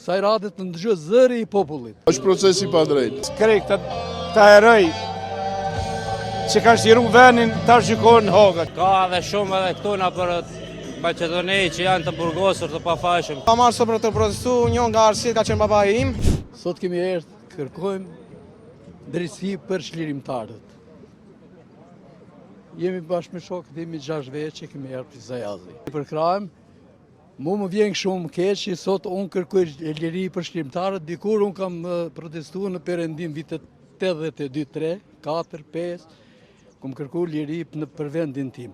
Kësaj rade të ndëgjoj zëri i popullit. Është proces i padrejtë. Krejt të heroj që kanë shtiru venin ta gjykojnë në Hogët. Ka edhe shumë edhe këtuna për Maqedoni që janë të burgosur të pafajshëm. Ka marrë sot për të protestu, njën nga arsit ka qenë babai im. Sot kemi erdhë, kërkojmë drejtësi për çlirimtarët. Jemi bashkë me shokët, jemi 6 vjeç që kemi erdhë për Zajazi. Për krajmë, mu më vjen shumë keq që sot unë kërkoj liri për çlirimtarët, dikur unë kam protestuar në Perëndim vitet 82, 3, 4, 5, kam kërkuar liri për vendin tim.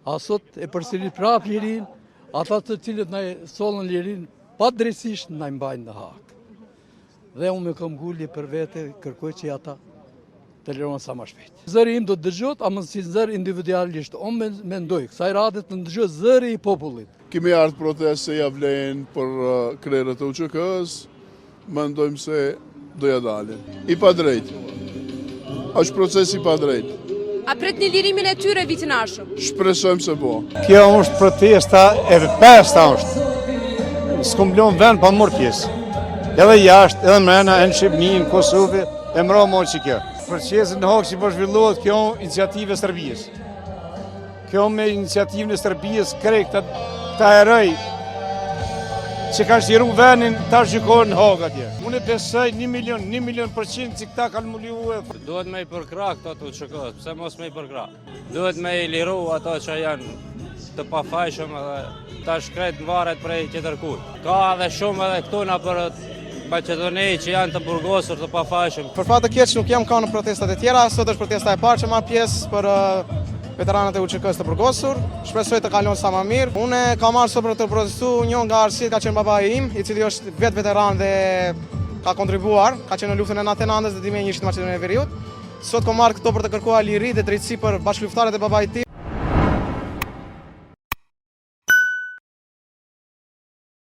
A sot e përsërit prapë lirin, ata të cilët na sollën lirin, pa drejtësisht na mbajnë në hak. Dhe unë me kam ngulje për vete, kërkoj që ata të lirohen sa më shpejt. Zëri im do të dëgjohet, ama si zër individualisht. Unë mendoj, kësaj rade të ndëgjoj zëri i popullit. Kemi ardhë proteste ja vlen për krerët e UÇK-s, mendojmë se do ja dalin. I padrejtë. Është proces i padrejtë. A pretni lirimin e tyre vitin arshëm? Shpresojmë se po. Kjo është protesta e pesta është. S'kom blon vend pa mor pjesë. Edhe jashtë, edhe mrena, në Shqipëni, në Kosovë, e mra më që kjo. Procesi në Hogë që po zhvillohet, kjo iniciativë e Serbisë. Kjo me iniciativën e Serbisë krejt të heroj që kanë shtiru venin ta gjykojnë në Hogë atje. Unë e besoj 1 milion % që këta kanë mulliu. Duhet me i përkra këto të UÇK-s, pse mos me i përkra? Duhet me i liru ato që janë të pafajshëm edhe ta shkret në varet prej tjetërkujt. Ka edhe shumë edhe këtuna për Maqedoni që janë të burgosur të pafajshëm. Për fat të keq nuk jam ka në protestat e tjera, sot është protesta e parë që marr pjesë për veteranët e UÇK-s të burgosur. Shpresoj të kalon sa më mirë. Unë kam marrë sot për të protestu, njën nga arsit ka qenë babai im, i cili është veteran dhe ka kontribuar, ka qenë në luftën e Natenandës dhe dimje njësht në Maqedoninë e Veriut. Sot kam marrë këto për të kërkuar liri dhe drejtësi për bashkëluftëtarët e babait tim.